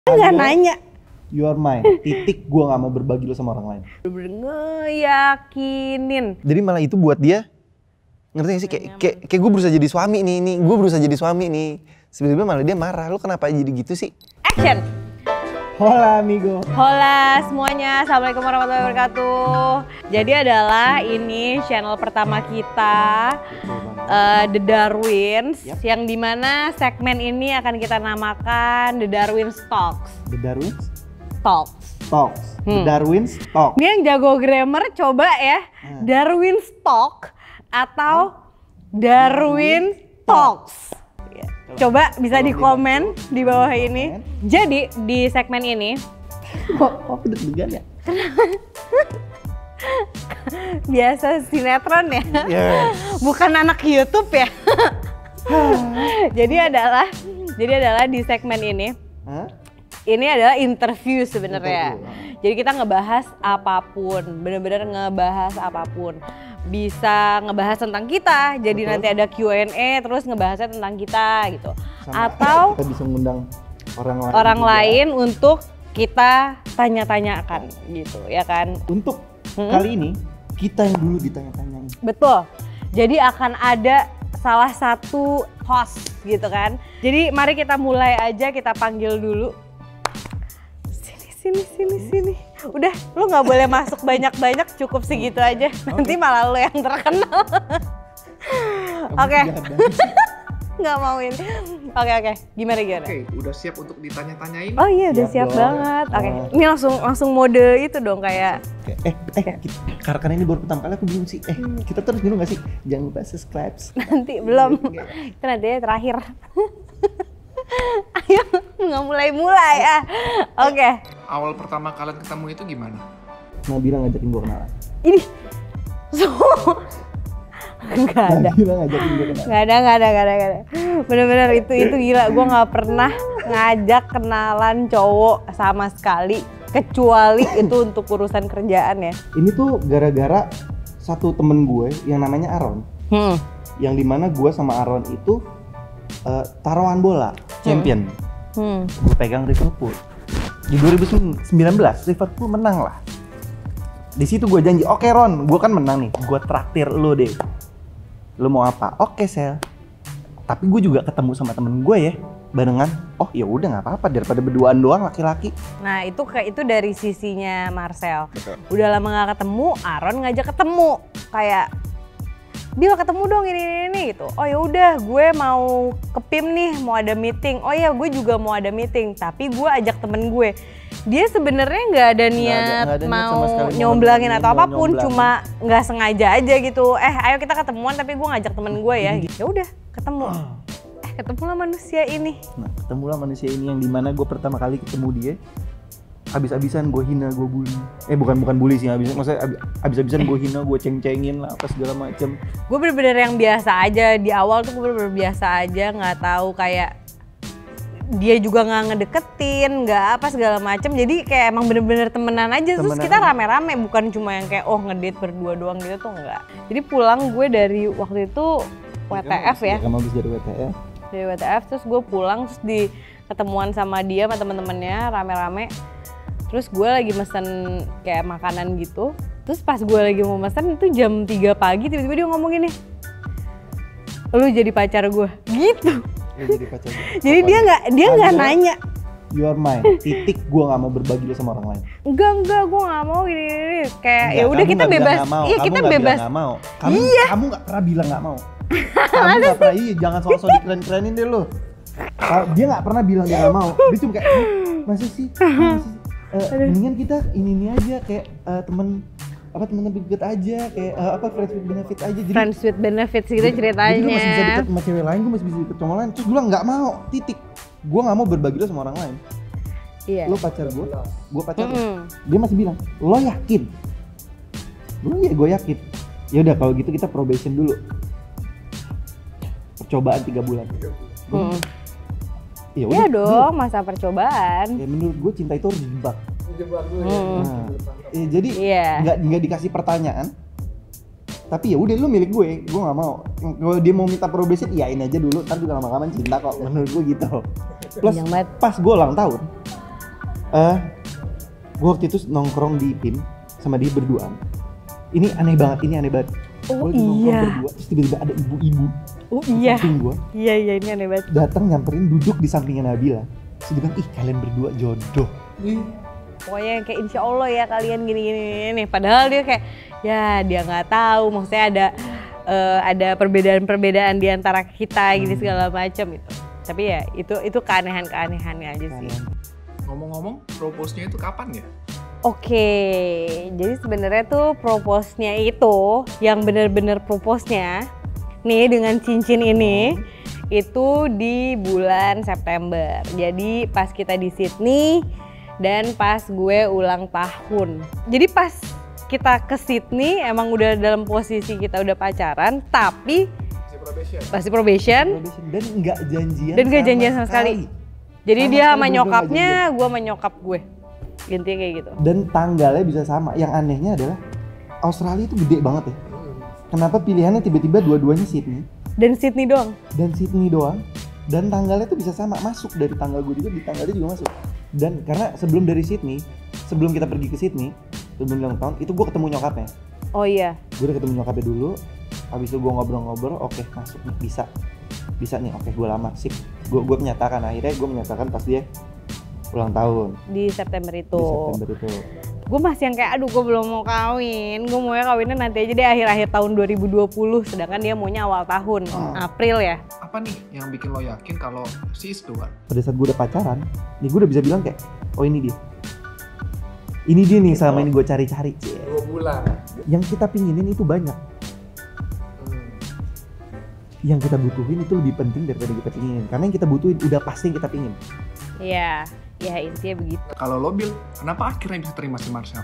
Nggak nanya. You are mine. Titik. Gue nggak mau berbagi lo sama orang lain. Bener-bener ngeyakinin. Jadi malah itu buat dia, ngerti gak sih? Kayak gue berusaha jadi suami nih, gue berusaha jadi suami nih. Sebenarnya malah dia marah, lu kenapa jadi gitu sih? Action. Hola amigo. Hola semuanya, assalamualaikum warahmatullahi wabarakatuh. Jadi adalah ini channel pertama kita, The Darwins, yang dimana segmen ini akan kita namakan The Darwins Talks. The Darwins Talks. Talks. The Darwins Talk. Ini yang jago grammar coba ya, Darwins Talk atau Darwin Talks. Coba bisa di komen di bawah ini. Jadi di segmen ini Kok deg-degan ya? biasa sinetron ya, Yes. bukan anak YouTube ya. Jadi adalah di segmen ini, ini adalah interview sebenarnya. Jadi kita ngebahas apapun, bener-bener ngebahas apapun. Bisa ngebahas tentang kita, jadi nanti ada Q&A terus ngebahasnya tentang kita gitu. Atau kita bisa ngundang orang lain untuk kita tanya-tanyakan gitu ya kan. Untuk kali ini kita yang dulu ditanya-tanyain. Betul. Jadi akan ada salah satu host gitu kan. Jadi mari kita mulai aja, kita panggil dulu. Sini. Udah, lu nggak boleh masuk banyak-banyak, cukup segitu aja. Nanti malah lu yang terkenal. Oke. Nggak mau ini. Oke. Gimana? Oke, udah siap untuk ditanya-tanyain? Oh iya, udah siap banget. Oke. Ini langsung mode itu dong kayak. Karena ini baru pertama kali aku bingung sih. Kita terus dulu nggak sih? Jangan lupa subscribe. Nanti belum. Itu nanti terakhir. Ayo, nggak mulai ya. Oke. Awal pertama kalian ketemu itu gimana? Nabila ngajakin gue kenalan. Ini. Nggak ada. Nabila ngajakin gue kenalan. Nggak ada. Bener-bener itu gila. Gue nggak pernah ngajak kenalan cowok sama sekali. Kecuali itu untuk urusan kerjaan ya. Ini tuh gara-gara satu temen gue yang namanya Aaron. Yang dimana gue sama Aaron itu taruhan bola, champion. Gue pegang Liverpool. Di 2019 Liverpool menang lah. Di situ gue janji, oke Ron, gue kan menang nih, gue traktir lo deh. Lo mau apa? Oke Sel. Tapi gue juga ketemu sama temen gue ya, barengan. Oh ya udah nggak apa-apa daripada berduaan doang laki-laki. Nah itu dari sisinya Marcel. Betul. Udah lama nggak ketemu, Aaron ngajak ketemu kayak. Bil ketemu dong ini gitu. Oh ya udah, gue mau ke PIM nih, mau ada meeting. Oh ya gue juga mau ada meeting, tapi gue ajak temen gue. Dia sebenarnya nggak ada niat nggak ada niat mau sama sekali nyomblangin atau mau apapun, nyomblang. cuma nggak sengaja aja gitu. Ayo kita ketemuan, tapi gue ngajak temen gue ya. Ya udah, ketemu. Ketemulah manusia ini. Nah ketemulah manusia ini yang dimana gue pertama kali ketemu dia. Habis-habisan gue hina, gue bully. Bukan bully sih, habis-habisan gue hina, gue ceng-cengin lah apa segala macem. Gue bener-bener yang biasa aja, di awal tuh gue bener-bener biasa aja, nggak tahu kayak dia juga nggak ngedeketin, nggak apa segala macem. Jadi kayak emang bener-bener temenan aja. Terus kita rame-rame, bukan cuma yang kayak ngedate berdua doang gitu tuh enggak. Jadi pulang gue dari waktu itu WTF ya. Kamu habis dari WTF. Dari WTF terus gue pulang terus di ketemuan sama dia sama temen-temennya rame-rame. Terus gue lagi mesen kayak makanan gitu. Terus pas gue lagi mau mesen itu jam 3 pagi tiba-tiba dia ngomong gini, lu jadi pacar gue gitu. Jadi pacar gue. Jadi dia nggak nanya. You are mine. Titik. Gue nggak mau berbagi lo sama orang lain. Enggak, gue nggak mau gini. Kayak ya udah Kamu kita nggak bilang bebas. nggak mau. Iya Kamu kita nggak bebas. bilang nggak mau. Kamu nggak pernah bilang nggak mau. Kamu nggak pernah. Iya, jangan sok-sok dikeren-kerenin deh lo. Dia nggak pernah bilang dia nggak mau. Dia cuma kayak, masa sih? Mendingan kita ini aja kayak temen deket aja, kayak friends with benefit aja. Jadi Friends with benefits gitu ceritanya. Jadi gue masih bisa deket sama cewek lain, gue masih bisa deket sama lain. Terus gue bilang nggak mau, titik. Gue nggak mau berbagi lo sama orang lain. Iya. Lo pacar gue pacar lo. Dia masih bilang, lo yakin? Gue yakin. Ya udah kalau gitu kita probation dulu. Percobaan 3 bulan. Ya Iya dong, masa percobaan. Ya menurut gue cinta itu harus dijebak. Nah, jadi Iya. nggak dikasih pertanyaan, tapi ya udah lu milik gue nggak mau. Kalau dia mau minta probation, iyain aja dulu, ntar juga lama-lama cinta kok. Menurut gue gitu. Plus Panjang banget. pas gue ulang tahun, Gue waktu itu nongkrong di PIM sama dia berduaan. Ini aneh banget. Oh Gua lagi nongkrong iya. berdua, terus tiba-tiba ada ibu-ibu Oh di iya. samping gue. Iya ini aneh banget. Datang nyamperin duduk di sampingnya Nabila. Terus dia bilang, ih kalian berdua jodoh. Pokoknya kayak insya Allah ya kalian gini-gini nih. Padahal dia kayak ya dia nggak tahu. Maksudnya ada perbedaan-perbedaan di antara kita gini segala macam gitu. Tapi ya itu keanehan-keanehannya aja sih. Ngomong-ngomong, propose-nya itu kapan ya? Oke, jadi sebenarnya tuh propose-nya itu yang bener-bener propose-nya nih dengan cincin ini itu di bulan September. Jadi pas kita di Sydney dan pas gue ulang tahun. Jadi pas kita ke Sydney emang udah dalam posisi kita udah pacaran, tapi masih probation Dan nggak janjian sama sekali. Jadi Sama dia sekali sama berdua nyokapnya, nggak gue sama nyokap gue. Intinya kayak gitu. Dan tanggalnya bisa sama. Yang anehnya adalah Australia itu gede banget ya. Kenapa pilihannya tiba-tiba dua-duanya Sydney Dan Sydney doang. dan tanggalnya tuh bisa sama, masuk dari tanggal gue juga, di tanggalnya juga masuk. Dan karena sebelum kita pergi ke Sydney sebelum ulang tahun itu gue ketemu nyokapnya. Oh iya. Gue udah ketemu nyokapnya dulu, habis itu gue ngobrol-ngobrol, oke masuk nih, bisa nih, oke gue lamar, sip. Gue menyatakan pas dia ulang tahun Di September itu. Gue masih yang kayak aduh gue belum mau kawin. Gue maunya kawinnya nanti aja deh akhir-akhir tahun 2020. Sedangkan dia maunya awal tahun, April ya. Apa nih yang bikin lo yakin kalau she is the one? Pada saat gue udah pacaran, nih gue udah bisa bilang kayak, oh ini dia nih selama ini gue cari-cari. 2 bulan. Yang kita pinginin itu banyak. Yang kita butuhin itu lebih penting daripada kita pinginin. Karena yang kita butuhin udah pasti yang kita pingin. Iya, ya intinya begitu. Kalau lo Bil, kenapa akhirnya bisa terima si Marcel?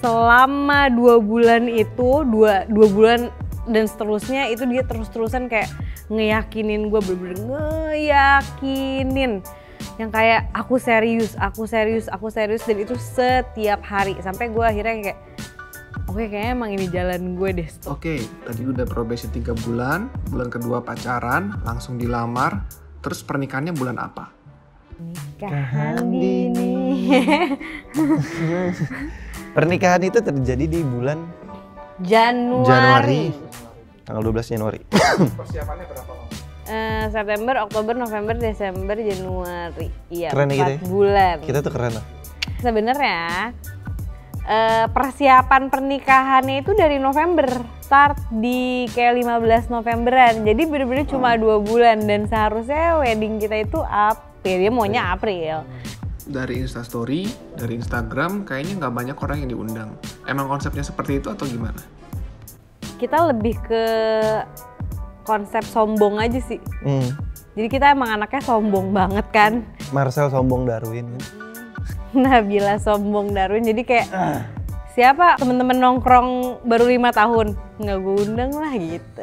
Selama 2 bulan itu, 2 bulan dan seterusnya itu dia terus-terusan kayak ngeyakinin gue, bener-bener ngeyakinin. Yang kayak aku serius dan itu setiap hari. Sampai gue akhirnya kayak oke, kayaknya emang ini jalan gue deh. Oke, tadi udah probation 3 bulan, bulan kedua pacaran, langsung dilamar, terus pernikahannya bulan apa? Nikahan dini. Pernikahan itu terjadi di bulan Januari. Tanggal 12 Januari. Persiapannya berapa lama? September, Oktober, November, Desember, Januari. Iya, Keren ya 4 kita ya? bulan. Kita tuh keren lah. Sebenarnya persiapan pernikahannya itu dari November, start di kayak 15 Novemberan. Jadi bener-bener cuma 2 bulan dan seharusnya wedding kita itu April. Dia maunya April. Dari Instastory, dari Instagram, kayaknya nggak banyak orang yang diundang. Emang konsepnya seperti itu atau gimana? Kita lebih ke konsep sombong aja sih. Jadi kita emang anaknya sombong banget kan. Marcel sombong Darwin. Nabila sombong Darwin, jadi kayak siapa temen-temen nongkrong baru 5 tahun nggak gue undang lah gitu.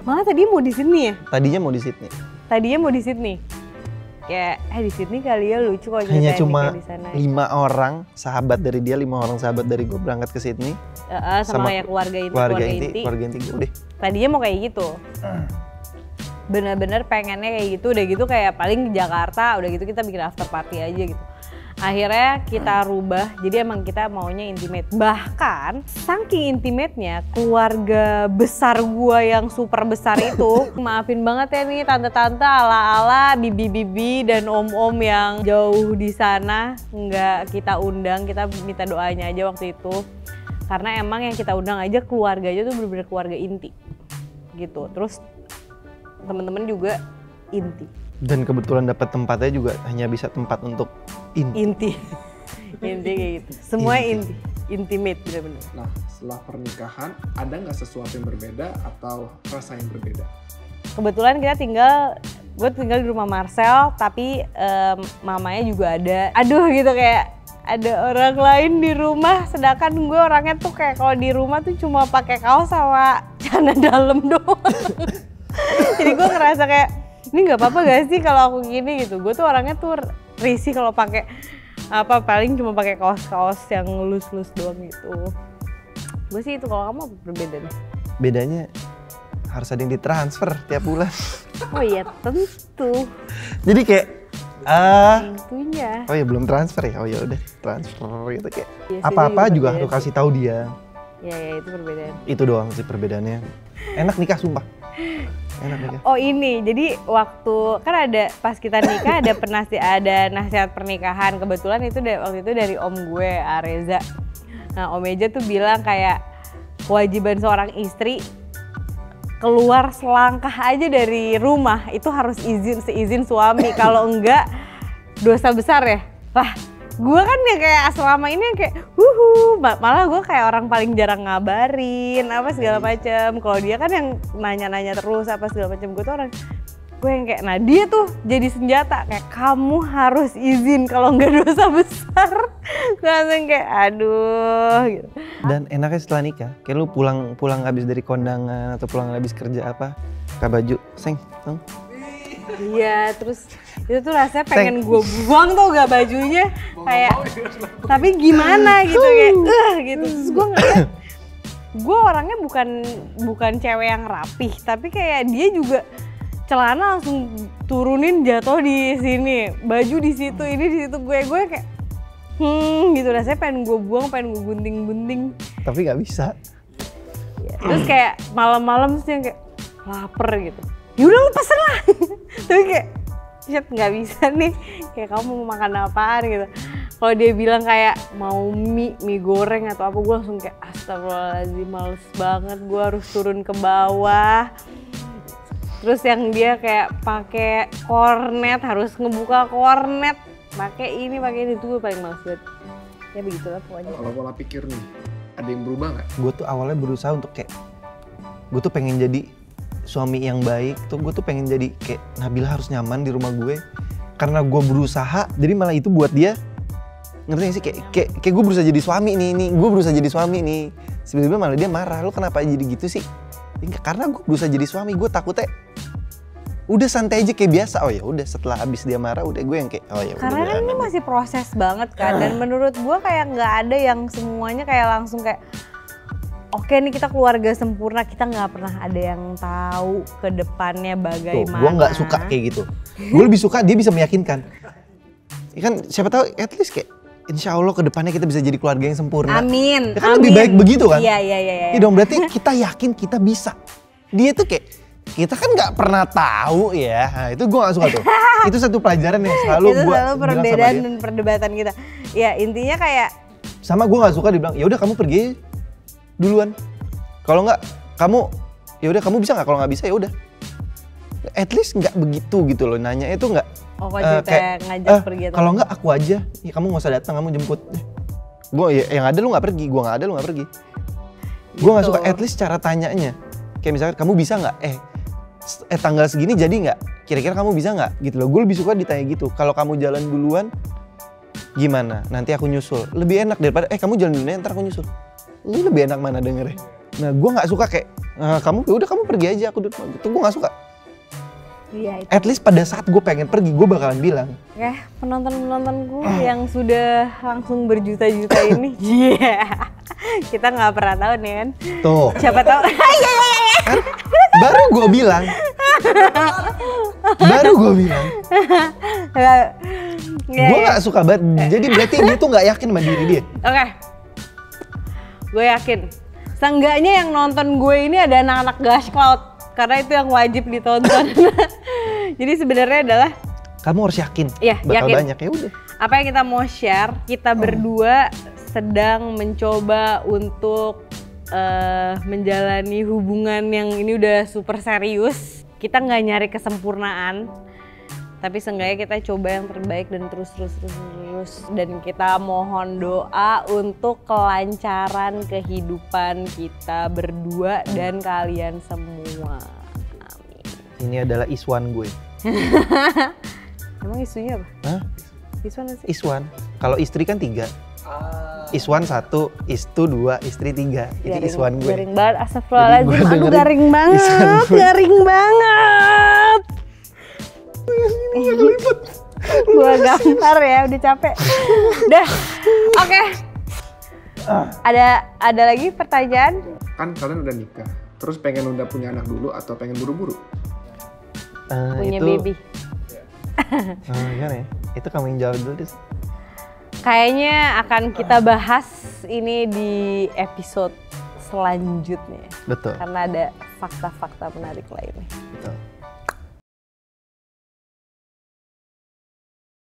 Malah tadi mau di sini ya? Tadinya mau di Sydney. Kayak di Sydney kali ya lucu kalau Hanya ceritain cuma di sana. 5 orang sahabat dari dia, 5 orang sahabat dari gue berangkat ke Sydney. Sama ya keluarga inti. Keluarga inti gue deh. Tadinya mau kayak gitu. Bener-bener pengennya kayak gitu, udah gitu kayak paling di Jakarta, udah gitu kita bikin after party aja gitu. Akhirnya kita rubah, jadi emang kita maunya intimate. Bahkan saking intimate-nya, keluarga besar gua yang super besar itu, maafin banget ya nih tante-tante ala-ala, bibi-bibi dan om-om yang jauh di sana, nggak kita undang, kita minta doanya aja waktu itu. Karena emang yang kita undang aja keluarganya tuh bener-bener keluarga inti gitu. Terus temen-temen juga inti. Dan kebetulan dapat tempatnya juga hanya bisa tempat untuk Inti kayak gitu. Semua inti. Intimate bener-bener. Nah, setelah pernikahan, ada nggak sesuatu yang berbeda atau rasa yang berbeda? Kebetulan gue tinggal di rumah Marcel, tapi mamanya juga ada. Aduh gitu kayak ada orang lain di rumah, sedangkan gue orangnya tuh kayak kalau di rumah tuh cuma pakai kaos sama celana dalam doang. Jadi gue ngerasa kayak ini nggak apa-apa gak sih kalau aku gini gitu. Gue tuh orangnya tuh risih kalau pakai paling cuma pakai kaos-kaos yang lus-lus doang gitu. Gue sih itu. Kalau kamu apa berbeda nih? bedanya harus ada yang ditransfer tiap bulan. Oh iya tentu. Jadi kayak Tentunya. Oh ya belum transfer ya. Oh ya udah transfer gitu kayak. Ya, Apa-apa juga harus kasih tahu dia. Ya itu perbedaan. Itu doang sih perbedaannya. Enak nikah sumpah. Enak nikah. Oh ini, jadi waktu kan ada pas kita nikah ada nasihat pernikahan. Kebetulan itu waktu itu dari om gue, Areza. Nah Om Eja tuh bilang kayak kewajiban seorang istri keluar selangkah aja dari rumah itu harus seizin suami. Kalau enggak dosa besar ya. Lah gue kan ya kayak selama ini kayak malah gue kayak orang paling jarang ngabarin apa segala macam. Kalau dia kan yang nanya-nanya terus apa segala macam, gue tuh orang gue yang kayak, nah dia tuh jadi senjata kayak kamu harus izin kalau nggak dosa besar. Gue langsung kayak aduh gitu. Dan enaknya setelah nikah, kayak lu pulang habis dari kondangan atau pulang habis kerja apa, pakai baju seng. Iya, terus itu tuh rasanya pengen gue buang tuh gak bajunya kayak, tapi gimana gitu kayak, gitu. Terus gue ngeliat, gue orangnya bukan cewek yang rapih, tapi kayak dia juga celana langsung turunin jatuh di sini, baju di situ, ini di situ gue kayak, gitu rasanya pengen gue buang, pengen gue gunting-gunting. Tapi nggak bisa. Ya, terus kayak malam-malam sih yang kayak lapar gitu. Yaudah lu pesen lah. Tapi kayak shit nggak bisa nih, kayak kamu mau makan apaan gitu. Kalau dia bilang kayak mau mie goreng atau apa, gue langsung kayak astagfirullahaladzim, males banget, gue harus turun ke bawah. Terus yang dia kayak pakai kornet, harus ngebuka kornet, pakai ini itu gue paling males banget. Ya begitulah pokoknya. Kalau pola pikir nih, ada yang berubah nggak? Gue tuh awalnya berusaha untuk kayak, gue tuh pengen jadi suami yang baik tuh, gue tuh pengen jadi kayak Nabila harus nyaman di rumah gue. Karena gue berusaha, jadi malah itu buat dia, ngerti gak sih, kayak gue berusaha jadi suami nih, gue berusaha jadi suami nih. Sebenarnya malah dia marah, lu kenapa jadi gitu sih? Karena gue berusaha jadi suami, gue takutnya udah santai aja kayak biasa. Oh ya udah, setelah abis dia marah udah gue yang kayak oh ya udah. Karena kan ini masih proses banget kan, dan menurut gue kayak nggak ada yang semuanya kayak langsung kayak oke nih kita keluarga sempurna, kita nggak pernah ada yang tahu ke depannya bagaimana. Gue nggak suka kayak gitu. Gue lebih suka dia bisa meyakinkan. Ya kan siapa tahu at least kayak insya Allah ke depannya kita bisa jadi keluarga yang sempurna. Amin. Ya kan lebih baik begitu kan? Iya. Ya dong, berarti kita yakin kita bisa. Dia tuh kayak kita kan nggak pernah tahu ya. Nah, itu gue nggak suka tuh. Itu satu pelajaran yang selalu gue bilang sama perbedaan dia. Dan perdebatan kita. Ya intinya kayak sama gue nggak suka dibilang ya udah kamu pergi duluan. Kalau nggak kamu ya udah kamu bisa nggak? Kalau nggak bisa ya udah. At least nggak begitu gitu loh, nanya itu nggak. Kayak ngajak pergi atau kalau nggak aku aja, ya kamu nggak usah datang, kamu jemput. Gue ya, yang ada lu nggak pergi, gue nggak ada lu nggak pergi. Gue nggak suka at least cara tanyanya. Kayak misalkan kamu bisa nggak? Tanggal segini jadi nggak? Kira-kira kamu bisa nggak? Gitu loh. Gue lebih suka ditanya gitu. Kalau kamu jalan duluan, gimana? Nanti aku nyusul. Lebih enak daripada kamu jalan duluan, ntar aku nyusul. Lu lebih enak mana dengernya? Nah, gue nggak suka kayak kamu ya udah kamu pergi aja, aku dulu. Itu gue nggak suka. Iya, itu. At least pada saat gue pengen pergi, gue bakalan bilang. Penonton-penontonku yang sudah langsung berjuta-juta ini, kita nggak pernah tahu nih kan. Tuh. Siapa tahu. Kan, baru gue bilang. Gue nggak suka banget. Jadi berarti dia tuh nggak yakin sama diri dia. Oke. Gue yakin. Seenggaknya yang nonton gue ini ada anak-anak Gash Cloud. Karena itu yang wajib ditonton. Jadi sebenarnya adalah kamu harus yakin. Iya, bakal yakin. banyak ya udah. Apa yang kita mau share, kita berdua sedang mencoba untuk menjalani hubungan yang ini udah super serius. Kita nggak nyari kesempurnaan, tapi seenggaknya kita coba yang terbaik dan terus. Dan kita mohon doa untuk kelancaran kehidupan kita berdua dan kalian semua. Amin. Ini adalah iswan gue. Emang isunya apa? Hah? Iswan apa sih? Iswan. Kalau istri kan 3. Iswan 1, istu 2, istri 3. Itu iswan gue. Garing banget, astagfirullahaladzim. Aduh, Aduh garing banget. Garing banget. Gua gambar ya, udah capek. Udah, oke. Ada lagi pertanyaan? Kan kalian udah nikah, terus pengen udah punya anak dulu atau pengen buru-buru? Punya itu, baby. Gimana ya? Itu kamu yang jawab dulu deh. Kayaknya akan kita bahas ini di episode selanjutnya. Betul. Karena ada fakta-fakta menarik lainnya. Betul.